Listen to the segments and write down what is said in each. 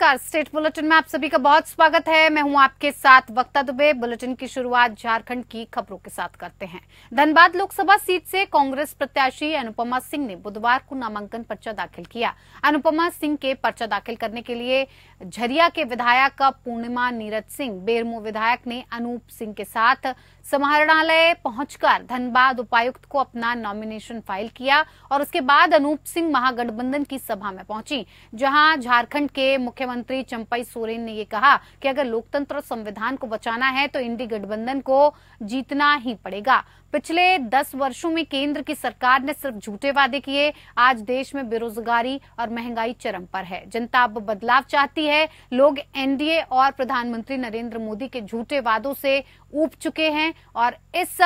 नमस्कार। State bulletin में आप सभी का बहुत स्वागत है। मैं हूं आपके साथ वक्ता दुबे। बुलेटिन की शुरुआत झारखंड की खबरों के साथ करते हैं। धनबाद लोकसभा सीट से कांग्रेस प्रत्याशी अनुपमा सिंह ने बुधवार को नामांकन पर्चा दाखिल किया। अनुपमा सिंह के पर्चा दाखिल करने के लिए झरिया के विधायक पूर्णिमा नीरज सिंह, बेरमो विधायक ने अनूप सिंह के साथ समाहरणालय पहुंचकर धनबाद उपायुक्त को अपना नॉमिनेशन फाइल किया और उसके बाद अनूप सिंह महागठबंधन की सभा में पहुंची, जहां झारखंड के मुख्यमंत्री चंपई सोरेन ने ये कहा कि अगर लोकतंत्र और संविधान को बचाना है तो इंडी गठबंधन को जीतना ही पड़ेगा। पिछले 10 वर्षों में केंद्र की सरकार ने सिर्फ झूठे वादे किए। आज देश में बेरोजगारी और महंगाई चरम पर है। जनता अब बदलाव चाहती है। लोग एनडीए और प्रधानमंत्री नरेंद्र मोदी के झूठे वादों से ऊब चुके हैं और इस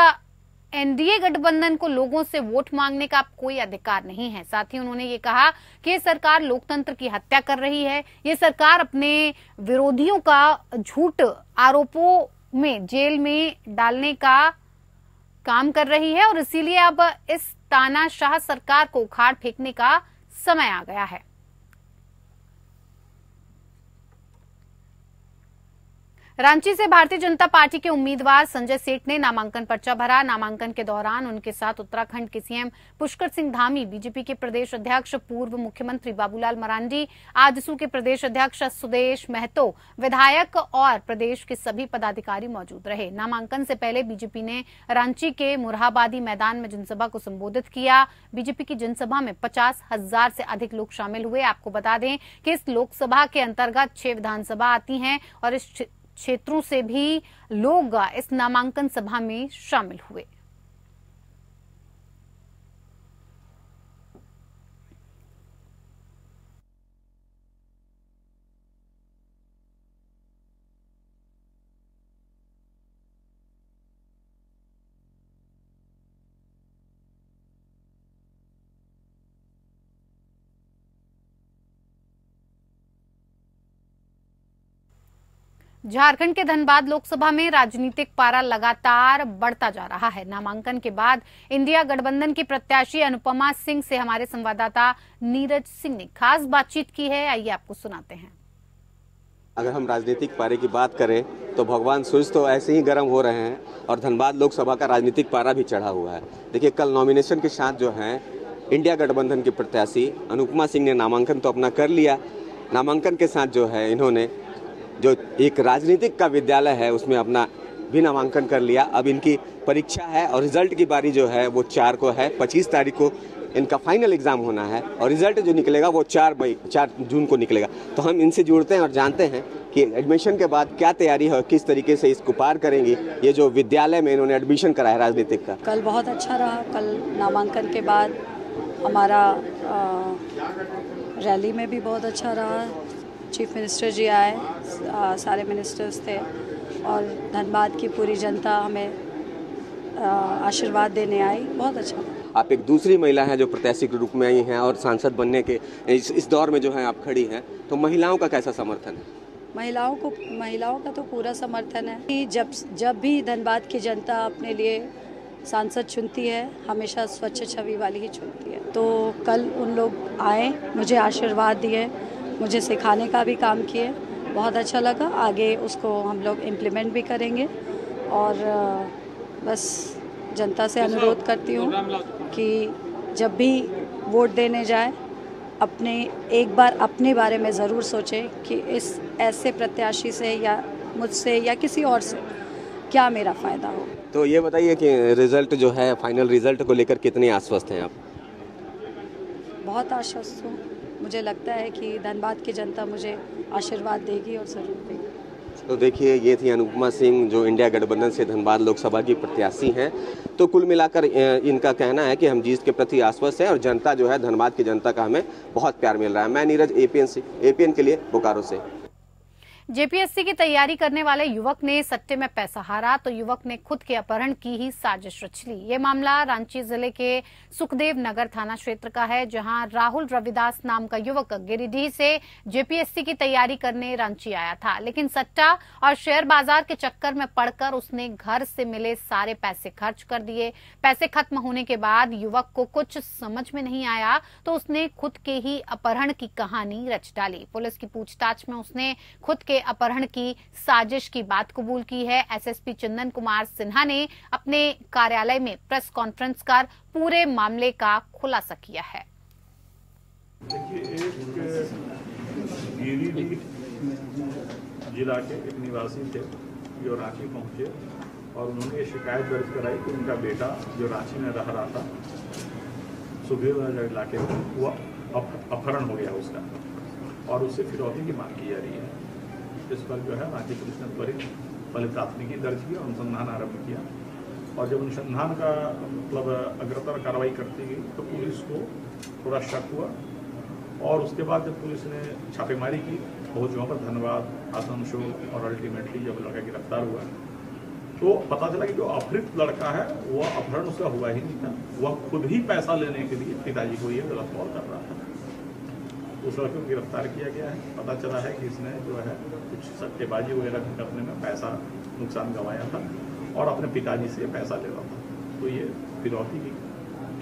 एनडीए गठबंधन को लोगों से वोट मांगने का कोई अधिकार नहीं है। साथ ही उन्होंने ये कहा कि ये सरकार लोकतंत्र की हत्या कर रही है। ये सरकार अपने विरोधियों का झूठ आरोपों में जेल में डालने का काम कर रही है और इसीलिए अब इस तानाशाह सरकार को उखाड़ फेंकने का समय आ गया है। रांची से भारतीय जनता पार्टी के उम्मीदवार संजय सेठ ने नामांकन पर्चा भरा। नामांकन के दौरान उनके साथ उत्तराखंड के सीएम पुष्कर सिंह धामी, बीजेपी के प्रदेश अध्यक्ष पूर्व मुख्यमंत्री बाबूलाल मरांडी, आजसू के प्रदेश अध्यक्ष सुदेश महतो, विधायक और प्रदेश के सभी पदाधिकारी मौजूद रहे। नामांकन से पहले बीजेपी ने रांची के मुरहाबादी मैदान में जनसभा को संबोधित किया। बीजेपी की जनसभा में 50,000 से अधिक लोग शामिल हुए। आपको बता दें कि इस लोकसभा के अंतर्गत 6 विधानसभा आती हैं और इस क्षेत्रों से भी लोग इस नामांकन सभा में शामिल हुए। झारखंड के धनबाद लोकसभा में राजनीतिक पारा लगातार बढ़ता जा रहा है। नामांकन के बाद इंडिया गठबंधन की प्रत्याशी अनुपमा सिंह से हमारे संवाददाता नीरज सिंह ने खास बातचीत की है। आइए आपको सुनाते हैं। अगर हम राजनीतिक पारे की बात करें तो भगवान सूर्य तो ऐसे ही गर्म हो रहे हैं और धनबाद लोकसभा का राजनीतिक पारा भी चढ़ा हुआ है। देखिए, कल नॉमिनेशन के साथ जो है इंडिया गठबंधन की प्रत्याशी अनुपमा सिंह ने नामांकन तो अपना कर लिया। नामांकन के साथ जो है इन्होंने जो एक राजनीतिक का विद्यालय है उसमें अपना भी नामांकन कर लिया। अब इनकी परीक्षा है और रिजल्ट की बारी जो है वो 4 को है। 25 तारीख को इनका फाइनल एग्जाम होना है और रिजल्ट जो निकलेगा वो 4 जून को निकलेगा। तो हम इनसे जुड़ते हैं और जानते हैं कि एडमिशन के बाद क्या तैयारी है और किस तरीके से इसको पार करेंगी। ये जो विद्यालय में इन्होंने एडमिशन कराया राजनीतिक का, कल बहुत अच्छा रहा। कल नामांकन के बाद हमारा रैली में भी बहुत अच्छा रहा। चीफ मिनिस्टर जी आए, सारे मिनिस्टर्स थे और धनबाद की पूरी जनता हमें आशीर्वाद देने आई। बहुत अच्छा। आप एक दूसरी महिला हैं जो प्रत्याशी के रूप में आई हैं और सांसद बनने के इस दौर में जो है आप खड़ी हैं, तो महिलाओं का कैसा समर्थन है? महिलाओं का तो पूरा समर्थन है कि जब भी धनबाद की जनता अपने लिए सांसद चुनती है, हमेशा स्वच्छ छवि वाली ही चुनती है। तो कल उन लोग आए, मुझे आशीर्वाद दिए, मुझे सिखाने का भी काम किए। बहुत अच्छा लगा। आगे उसको हम लोग इम्प्लीमेंट भी करेंगे और बस जनता से अनुरोध करती हूँ कि जब भी वोट देने जाए एक बार अपने बारे में ज़रूर सोचें कि इस ऐसे प्रत्याशी से या मुझसे या किसी और से क्या मेरा फ़ायदा हो। तो ये बताइए कि रिजल्ट जो है, फाइनल रिजल्ट को लेकर कितने आश्वस्त हैं आप? बहुत आश्वस्त हूँ। मुझे लगता है कि धनबाद की जनता मुझे आशीर्वाद देगी और ज़रूर देगी। तो देखिए, ये थी अनुपमा सिंह जो इंडिया गठबंधन से धनबाद लोकसभा की प्रत्याशी हैं। तो कुल मिलाकर इनका कहना है कि हम जीत के प्रति आश्वस्त हैं और जनता जो है, धनबाद की जनता का हमें बहुत प्यार मिल रहा है। मैं नीरज, एपीएन के लिए बोकारो से। जेपीएससी की तैयारी करने वाले युवक ने सट्टे में पैसा हारा तो युवक ने खुद के अपहरण की ही साजिश रच ली। ये मामला रांची जिले के सुखदेव नगर थाना क्षेत्र का है, जहां राहुल रविदास नाम का युवक गिरिडीह से जेपीएससी की तैयारी करने रांची आया था, लेकिन सट्टा और शेयर बाजार के चक्कर में पड़कर उसने घर से मिले सारे पैसे खर्च कर दिए। पैसे खत्म होने के बाद युवक को कुछ समझ में नहीं आया तो उसने खुद के ही अपहरण की कहानी रच डाली। पुलिस की पूछताछ में उसने खुद के अपहरण की साजिश की बात कबूल की है। एसएसपी चंदन कुमार सिन्हा ने अपने कार्यालय में प्रेस कॉन्फ्रेंस कर पूरे मामले का खुलासा किया है। देखिए, एक जिला के एक निवासी थे जो रांची पहुंचे और उन्होंने ये शिकायत दर्ज कराई कि उनका बेटा जो रांची में रह रहा था सुखदेव नगर इलाके में वो अपहरण हो गया उसका, और उससे फिरौती की मांग की जा रही है। इस पर जो है रांची पुलिस ने त्वरित पहले प्राथमिकी दर्ज किया, अनुसंधान आरंभ किया, और जब अनुसंधान का मतलब अग्रतर कार्रवाई करती गई तो पुलिस को थोड़ा शक हुआ, और उसके बाद जब पुलिस ने छापेमारी की बहुत जगहों पर, धनबाद, आसनसोल और अल्टीमेटली जब लड़का गिरफ्तार हुआ तो पता चला कि जो अपहृत लड़का है वह अपहरण उसका हुआ ही नहीं था, वह खुद ही पैसा लेने के लिए पिताजी को ये गलत कॉल कर रहा था। उस लड़के को गिरफ्तार किया गया है। पता चला है कि इसने जो है कुछ सट्टेबाजी वगैरह करने में पैसा नुकसान गंवाया था और अपने पिताजी से पैसा ले रहा था। तो ये फिरौती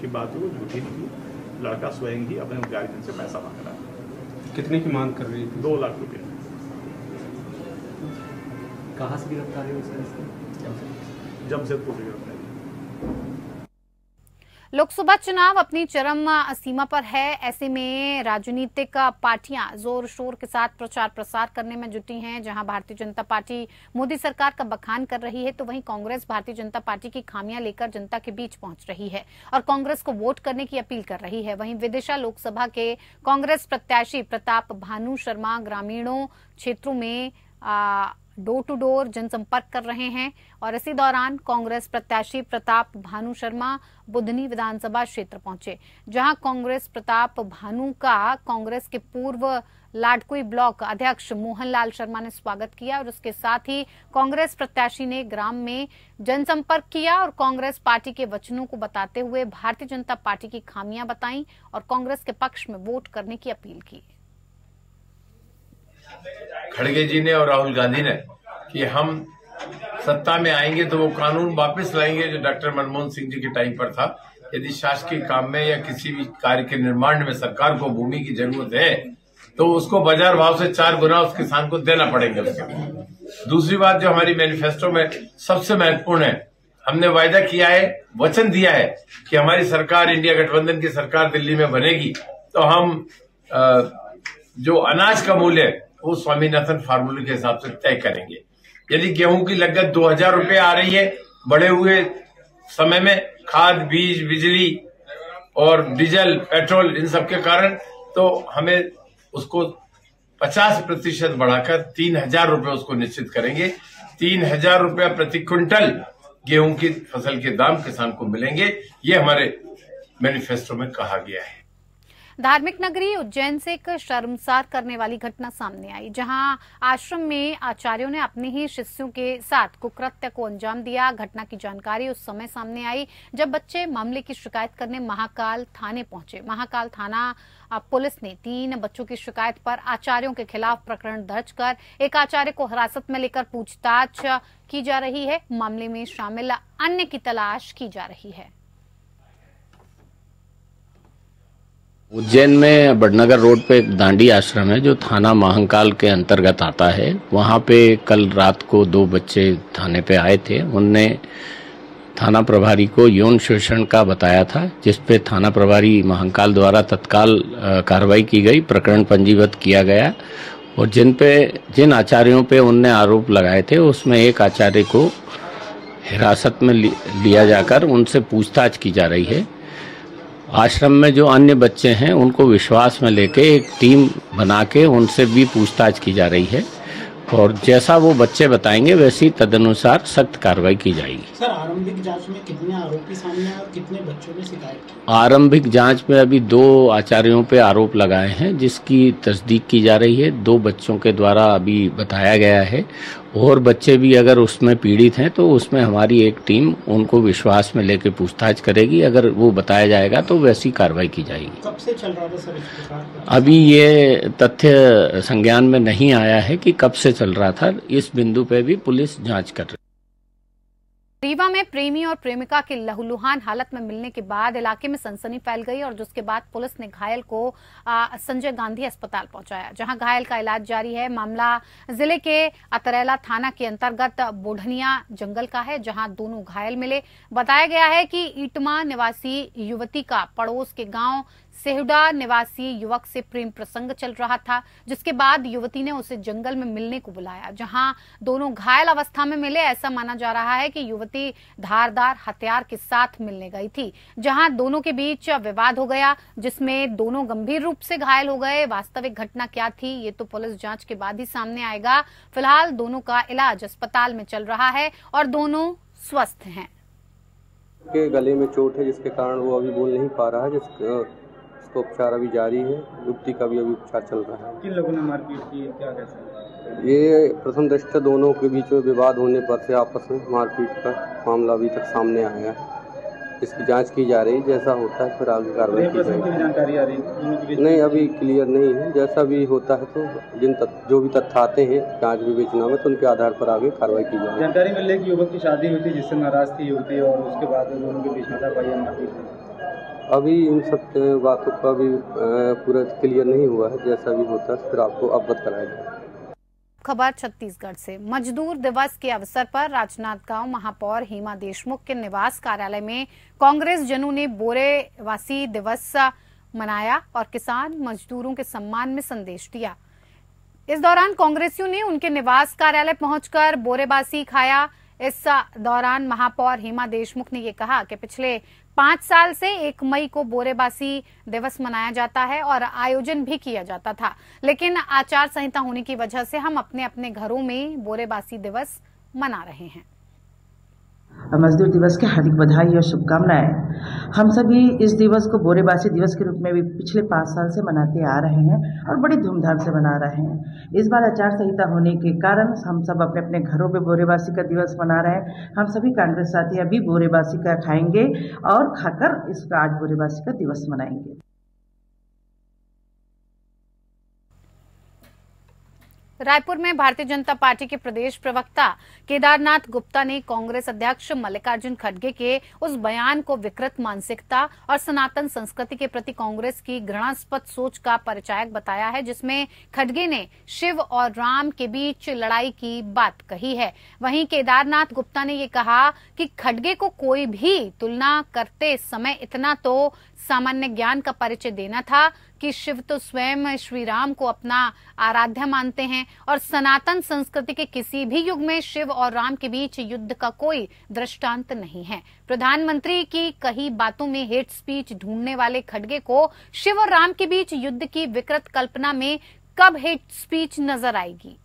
की बात जो झूठी निकली, लड़का स्वयं ही अपने गार्जियन से पैसा मांग रहा है। कितने की मांग कर रही थी? 2 लाख रुपये। कहाँ से गिरफ्तार हुई सर? जमशेदपुर से गिरफ्तार। लोकसभा चुनाव अपनी चरम सीमा पर है। ऐसे में राजनीतिक पार्टियां जोर शोर के साथ प्रचार प्रसार करने में जुटी हैं। जहां भारतीय जनता पार्टी मोदी सरकार का बखान कर रही है तो वहीं कांग्रेस भारतीय जनता पार्टी की खामियां लेकर जनता के बीच पहुंच रही है और कांग्रेस को वोट करने की अपील कर रही है। वहीं विदिशा लोकसभा के कांग्रेस प्रत्याशी प्रताप भानु शर्मा ग्रामीणों क्षेत्रों में डोर टू डोर जनसंपर्क कर रहे हैं और इसी दौरान कांग्रेस प्रत्याशी प्रताप भानु शर्मा बुधनी विधानसभा क्षेत्र पहुंचे, जहां कांग्रेस प्रताप भानु का कांग्रेस के पूर्व लाडकुई ब्लॉक अध्यक्ष मोहनलाल शर्मा ने स्वागत किया और उसके साथ ही कांग्रेस प्रत्याशी ने ग्राम में जनसंपर्क किया और कांग्रेस पार्टी के वचनों को बताते हुए भारतीय जनता पार्टी की खामियां बताई और कांग्रेस के पक्ष में वोट करने की अपील की। खड़गे जी ने और राहुल गांधी ने कि हम सत्ता में आएंगे तो वो कानून वापस लाएंगे जो डॉक्टर मनमोहन सिंह जी के टाइम पर था। यदि शासकीय काम में या किसी भी कार्य के निर्माण में सरकार को भूमि की जरूरत है तो उसको बाजार भाव से 4 गुना उस किसान को देना पड़ेगा। दूसरी बात जो हमारी मैनिफेस्टो में सबसे महत्वपूर्ण है, हमने वायदा किया है, वचन दिया है कि हमारी सरकार, इंडिया गठबंधन की सरकार दिल्ली में बनेगी तो हम जो अनाज का मूल्य है वो स्वामीनाथन फार्मूले के हिसाब से तय करेंगे। यदि गेहूं की लागत 2000 रुपये आ रही है बढ़े हुए समय में खाद, बीज, बिजली और डीजल, पेट्रोल इन सब के कारण, तो हमें उसको 50% बढ़ाकर 3000 रुपये उसको निश्चित करेंगे। 3000 रुपया प्रति क्विंटल गेहूं की फसल के दाम किसान को मिलेंगे, ये हमारे मैनिफेस्टो में कहा गया है। धार्मिक नगरी उज्जैन से एक शर्मसार करने वाली घटना सामने आई, जहां आश्रम में आचार्यों ने अपने ही शिष्यों के साथ कुकृत्य को अंजाम दिया। घटना की जानकारी उस समय सामने आई जब बच्चे मामले की शिकायत करने महाकाल थाने पहुंचे। महाकाल थाना पुलिस ने 3 बच्चों की शिकायत पर आचार्यों के खिलाफ प्रकरण दर्ज कर एक आचार्य को हिरासत में लेकर पूछताछ की जा रही है। मामले में शामिल अन्य की तलाश की जा रही है। उज्जैन में बड़नगर रोड पे एक दांडी आश्रम है जो थाना महाकाल के अंतर्गत आता है। वहाँ पे कल रात को 2 बच्चे थाने पे आए थे। उनने थाना प्रभारी को यौन शोषण का बताया था, जिस पे थाना प्रभारी महाकाल द्वारा तत्काल कार्रवाई की गई, प्रकरण पंजीबद्ध किया गया और जिन आचार्यों पे उनने आरोप लगाए थे उसमें एक आचार्य को हिरासत में लिया जाकर उनसे पूछताछ की जा रही है। आश्रम में जो अन्य बच्चे हैं उनको विश्वास में लेके एक टीम बना के उनसे भी पूछताछ की जा रही है और जैसा वो बच्चे बताएंगे वैसी तदनुसार सख्त कार्रवाई की जाएगी। सर, आरंभिक जांच में कितने आरोपी सामने आए और कितने बच्चों ने शिकायत की? आरंभिक जांच में अभी 2 आचार्यों पे आरोप लगाए हैं, जिसकी तस्दीक की जा रही है। 2 बच्चों के द्वारा अभी बताया गया है, और बच्चे भी अगर उसमें पीड़ित हैं तो उसमें हमारी एक टीम उनको विश्वास में लेकर पूछताछ करेगी। अगर वो बताया जाएगा तो वैसी कार्रवाई की जाएगी। कब से चल रहा था सर इस प्रकार? अभी ये तथ्य संज्ञान में नहीं आया है कि कब से चल रहा था। इस बिंदु पे भी पुलिस जांच कर रही है। रीवा में प्रेमी और प्रेमिका के लहूलुहान हालत में मिलने के बाद इलाके में सनसनी फैल गई और जिसके बाद पुलिस ने घायल को संजय गांधी अस्पताल पहुंचाया, जहां घायल का इलाज जारी है। मामला जिले के अतरेला थाना के अंतर्गत बोढ़निया जंगल का है, जहां दोनों घायल मिले। बताया गया है कि ईटमा निवासी युवती का पड़ोस के गांव सेहुडा निवासी युवक से प्रेम प्रसंग चल रहा था, जिसके बाद युवती ने उसे जंगल में मिलने को बुलाया, जहां दोनों घायल अवस्था में मिले। ऐसा माना जा रहा है कि युवती धारदार हथियार के साथ मिलने गई थी, जहां दोनों के बीच विवाद हो गया, जिसमें दोनों गंभीर रूप से घायल हो गए। वास्तविक घटना क्या थी ये तो पुलिस जांच के बाद ही सामने आएगा। फिलहाल दोनों का इलाज अस्पताल में चल रहा है और दोनों स्वस्थ हैं। के गले में चोट है, जिसके कारण वो अभी बोल नहीं पा रहा है, तो उपचार अभी जारी है। युवती का भी अभी उपचार चल रहा है। किन लोगों ने मारपीट की, क्या कैसे? ये प्रथम दृष्टया दोनों के बीच में विवाद होने पर से आपस में मारपीट का मामला अभी तक सामने आया है। इसकी जांच की जा रही है, जैसा होता है फिर आगे कार्रवाई की जाएगी। जानकारी आ रही है? नहीं, अभी क्लियर नहीं है। जैसा भी होता है तो जो भी तथ्य आते हैं जांच विवेचना में, तो उनके आधार पर आगे कार्रवाई की जाएगी। जानकारी मिली कि युवक की शादी हुई थी जिससे नाराज थी युवती, और उसके बाद दोनों के बीच मारपीट। अभी इन सब बातों का भी पूरा क्लियर नहीं हुआ है। जैसा भी होता है फिर आपको अवगत कराया जाएगा। खबर छत्तीसगढ़ से। मजदूर दिवस के अवसर पर राजनांदगांव महापौर हेमा देशमुख के निवास कार्यालय में कांग्रेस जनों ने बोरेवासी दिवस मनाया और किसान मजदूरों के सम्मान में संदेश दिया। इस दौरान कांग्रेसियों ने उनके निवास कार्यालय पहुंचकर बोरेबासी खाया। इस दौरान महापौर हेमा देशमुख ने ये कहा कि पिछले 5 साल से 1 मई को बोरेबासी दिवस मनाया जाता है और आयोजन भी किया जाता था, लेकिन आचार संहिता होने की वजह से हम अपने अपने घरों में बोरेबासी दिवस मना रहे हैं। मजदूर दिवस की हार्दिक बधाई और शुभकामनाएं। हम सभी इस दिवस को बोरेबासी दिवस के रूप में भी पिछले 5 साल से मनाते आ रहे हैं और बड़ी धूमधाम से मना रहे हैं। इस बार आचार संहिता होने के कारण हम सब अपने अपने घरों पे बोरेबासी का दिवस मना रहे हैं। हम सभी कांग्रेस साथी अभी बोरेबासी का खाएंगे और खाकर इसका आज बोरेबासी का दिवस मनाएंगे। रायपुर में भारतीय जनता पार्टी के प्रदेश प्रवक्ता केदारनाथ गुप्ता ने कांग्रेस अध्यक्ष मल्लिकार्जुन खड़गे के उस बयान को विकृत मानसिकता और सनातन संस्कृति के प्रति कांग्रेस की घृणास्पद सोच का परिचायक बताया है, जिसमें खड़गे ने शिव और राम के बीच लड़ाई की बात कही है। वहीं केदारनाथ गुप्ता ने ये कहा कि खड़गे को कोई भी तुलना करते समय इतना तो सामान्य ज्ञान का परिचय देना था कि शिव तो स्वयं श्री राम को अपना आराध्य मानते हैं और सनातन संस्कृति के किसी भी युग में शिव और राम के बीच युद्ध का कोई दृष्टांत नहीं है। प्रधानमंत्री की कही बातों में हेट स्पीच ढूंढने वाले खड़गे को शिव और राम के बीच युद्ध की विकृत कल्पना में कब हेट स्पीच नजर आएगी?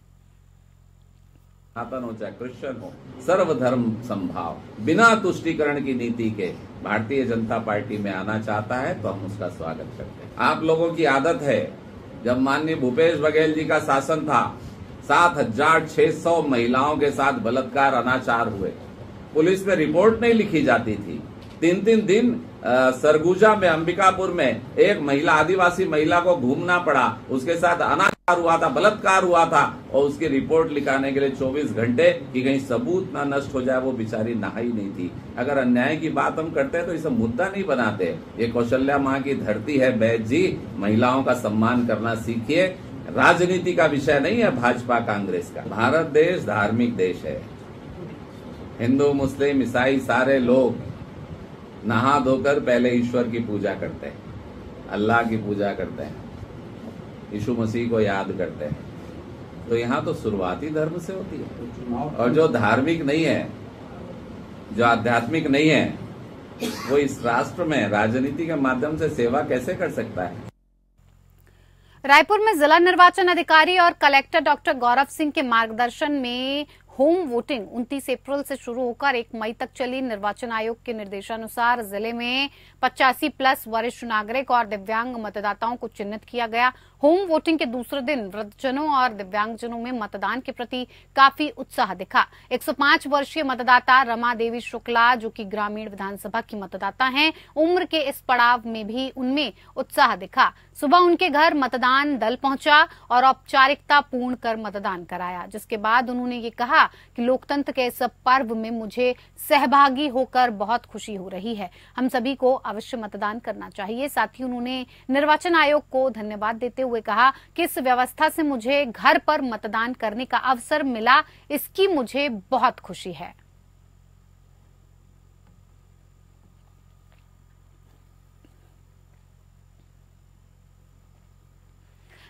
सनातन हो चाहे क्रिश्चियन हो, सर्वधर्म संभाव बिना तुष्टीकरण की नीति के भारतीय जनता पार्टी में आना चाहता है तो हम उसका स्वागत करते हैं। आप लोगों की आदत है, जब माननीय भूपेश बघेल जी का शासन था 7,600 महिलाओं के साथ बलात्कार अनाचार हुए, पुलिस में रिपोर्ट नहीं लिखी जाती थी। 3-3 दिन सरगुजा में अंबिकापुर में एक महिला आदिवासी महिला को घूमना पड़ा, उसके साथ अनाचार हुआ था, बलात्कार हुआ था और उसकी रिपोर्ट लिखाने के लिए 24 घंटे कि कहीं सबूत ना नष्ट हो जाए, वो बेचारी नहाई नहीं थी। अगर अन्याय की बात हम करते हैं तो इसे मुद्दा नहीं बनाते। ये कौशल्या माँ की धरती है बैद जी, महिलाओं का सम्मान करना सीखिए। राजनीति का विषय नहीं है भाजपा कांग्रेस का। भारत देश धार्मिक देश है। हिंदू मुस्लिम ईसाई सारे लोग नहा धोकर पहले ईश्वर की पूजा करते हैं, अल्लाह की पूजा करते हैं, यीशु मसीह को याद करते हैं। तो यहाँ तो शुरुआती धर्म से होती है, और जो धार्मिक नहीं है, जो आध्यात्मिक नहीं है, वो इस राष्ट्र में राजनीति के माध्यम से सेवा कैसे कर सकता है? रायपुर में जिला निर्वाचन अधिकारी और कलेक्टर डॉक्टर गौरव सिंह के मार्गदर्शन में होम वोटिंग 29 अप्रैल से शुरू होकर 1 मई तक चली। निर्वाचन आयोग के निर्देशानुसार जिले में 85 प्लस वरिष्ठ नागरिक और दिव्यांग मतदाताओं को चिन्हित किया गया। होम वोटिंग के दूसरे दिन वृद्धजनों और दिव्यांगजनों में मतदान के प्रति काफी उत्साह दिखा। 105 वर्षीय मतदाता रमा देवी शुक्ला, जो कि ग्रामीण विधानसभा की मतदाता हैं, उम्र के इस पड़ाव में भी उनमें उत्साह दिखा। सुबह उनके घर मतदान दल पहुंचा और औपचारिकता पूर्ण कर मतदान कराया, जिसके बाद उन्होंने ये कहा कि लोकतंत्र के इस पर्व में मुझे सहभागी होकर बहुत खुशी हो रही है। हम सभी को अवश्य मतदान करना चाहिए। साथ ही उन्होंने निर्वाचन आयोग को धन्यवाद देते हुए कहा कि इस व्यवस्था से मुझे घर पर मतदान करने का अवसर मिला, इसकी मुझे बहुत खुशी है।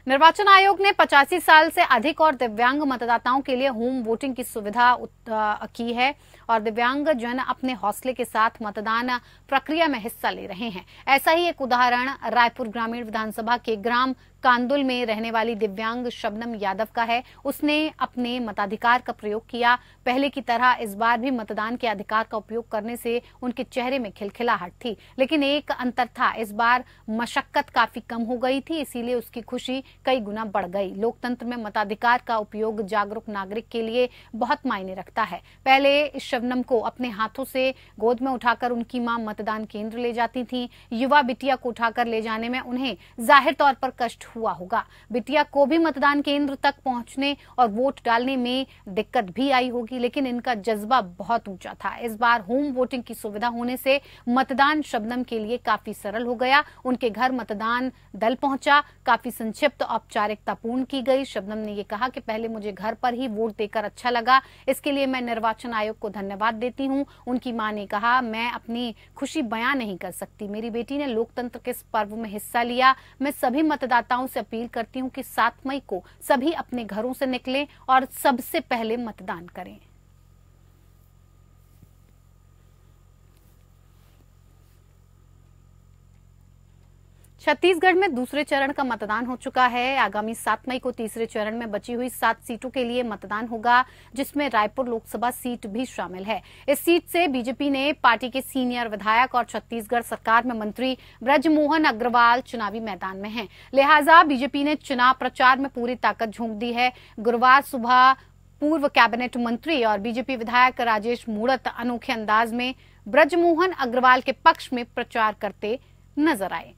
निर्वाचन आयोग ने 85 साल से अधिक और दिव्यांग मतदाताओं के लिए होम वोटिंग की सुविधा की है और दिव्यांग जन अपने हौसले के साथ मतदान प्रक्रिया में हिस्सा ले रहे हैं। ऐसा ही एक उदाहरण रायपुर ग्रामीण विधानसभा के ग्राम कांदुल में रहने वाली दिव्यांग शबनम यादव का है। उसने अपने मताधिकार का प्रयोग किया। पहले की तरह इस बार भी मतदान के अधिकार का उपयोग करने से उनके चेहरे में खिलखिलाहट थी, लेकिन एक अंतर था, इस बार मशक्कत काफी कम हो गई थी, इसीलिए उसकी खुशी कई गुना बढ़ गई। लोकतंत्र में मताधिकार का उपयोग जागरूक नागरिक के लिए बहुत मायने रखता है। पहले शबनम को अपने हाथों से गोद में उठाकर उनकी मां मतदान केंद्र ले जाती थी। युवा बिटिया को उठाकर ले जाने में उन्हें जाहिर तौर पर कष्ट हुआ होगा। बिटिया को भी मतदान केंद्र तक पहुंचने और वोट डालने में दिक्कत भी आई होगी, लेकिन इनका जज्बा बहुत ऊंचा था। इस बार होम वोटिंग की सुविधा होने से मतदान शबनम के लिए काफी सरल हो गया। उनके घर मतदान दल पहुंचा, काफी संक्षिप्त औपचारिकता पूर्ण की गई। शबनम ने यह कहा कि पहले मुझे घर पर ही वोट देकर अच्छा लगा, इसके लिए मैं निर्वाचन आयोग को धन्यवाद देती हूं। उनकी मां ने कहा, मैं अपनी खुशी बयां नहीं कर सकती। मेरी बेटी ने लोकतंत्र के इस पर्व में हिस्सा लिया। मैं सभी मतदाताओं से अपील करती हूं कि 7 मई को सभी अपने घरों से निकलें और सबसे पहले मतदान करें। छत्तीसगढ़ में दूसरे चरण का मतदान हो चुका है। आगामी 7 मई को तीसरे चरण में बची हुई 7 सीटों के लिए मतदान होगा, जिसमें रायपुर लोकसभा सीट भी शामिल है। इस सीट से बीजेपी ने पार्टी के सीनियर विधायक और छत्तीसगढ़ सरकार में मंत्री ब्रजमोहन अग्रवाल चुनावी मैदान में हैं। लिहाजा बीजेपी ने चुनाव प्रचार में पूरी ताकत झोंक दी है। गुरुवार सुबह पूर्व कैबिनेट मंत्री और बीजेपी विधायक राजेश मूणत अनोखे अंदाज में ब्रजमोहन अग्रवाल के पक्ष में प्रचार करते नजर आए।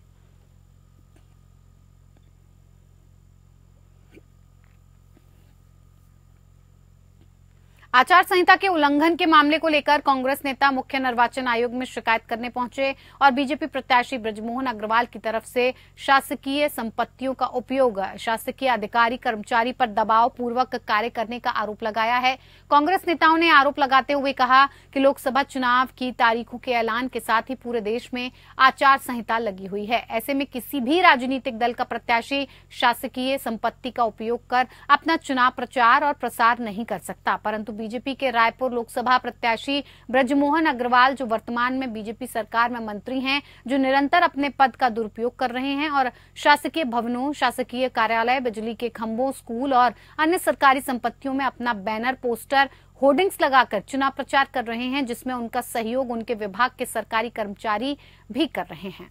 आचार संहिता के उल्लंघन के मामले को लेकर कांग्रेस नेता मुख्य निर्वाचन आयोग में शिकायत करने पहुंचे और बीजेपी प्रत्याशी ब्रजमोहन अग्रवाल की तरफ से शासकीय संपत्तियों का उपयोग शासकीय अधिकारी कर्मचारी पर दबाव पूर्वक कार्य करने का आरोप लगाया है। कांग्रेस नेताओं ने आरोप लगाते हुए कहा कि लोकसभा चुनाव की तारीखों के ऐलान के साथ ही पूरे देश में आचार संहिता लगी हुई है। ऐसे में किसी भी राजनीतिक दल का प्रत्याशी शासकीय संपत्ति का उपयोग कर अपना चुनाव प्रचार और प्रसार नहीं कर सकता, परंतु बीजेपी के रायपुर लोकसभा प्रत्याशी ब्रजमोहन अग्रवाल, जो वर्तमान में बीजेपी सरकार में मंत्री हैं, जो निरंतर अपने पद का दुरुपयोग कर रहे हैं और शासकीय भवनों, शासकीय कार्यालय, बिजली के खंभों, स्कूल और अन्य सरकारी संपत्तियों में अपना बैनर, पोस्टर, होर्डिंग्स लगाकर चुनाव प्रचार कर रहे हैं, जिसमें उनका सहयोग उनके विभाग के सरकारी कर्मचारी भी कर रहे हैं।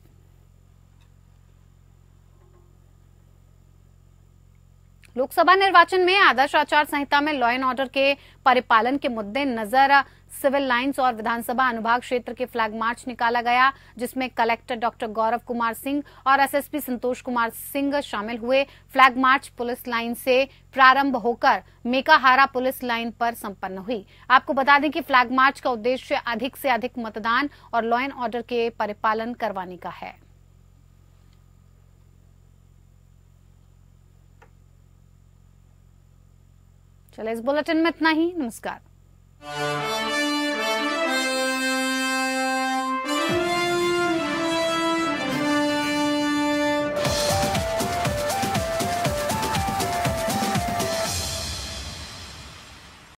लोकसभा निर्वाचन में आदर्श आचार संहिता में लॉ एंड ऑर्डर के परिपालन के मद्देनजर सिविल लाइंस और विधानसभा अनुभाग क्षेत्र के फ्लैग मार्च निकाला गया, जिसमें कलेक्टर डॉक्टर गौरव कुमार सिंह और एसएसपी संतोष कुमार सिंह शामिल हुए। फ्लैग मार्च पुलिस लाइन से प्रारंभ होकर मेकाहारा पुलिस लाइन पर संपन्न हुई। आपको बता दें कि फ्लैग मार्च का उद्देश्य अधिक से अधिक मतदान और लॉ एंड ऑर्डर के परिपालन करवाने का है। चलिए, इस बुलेटिन में इतना ही। नमस्कार।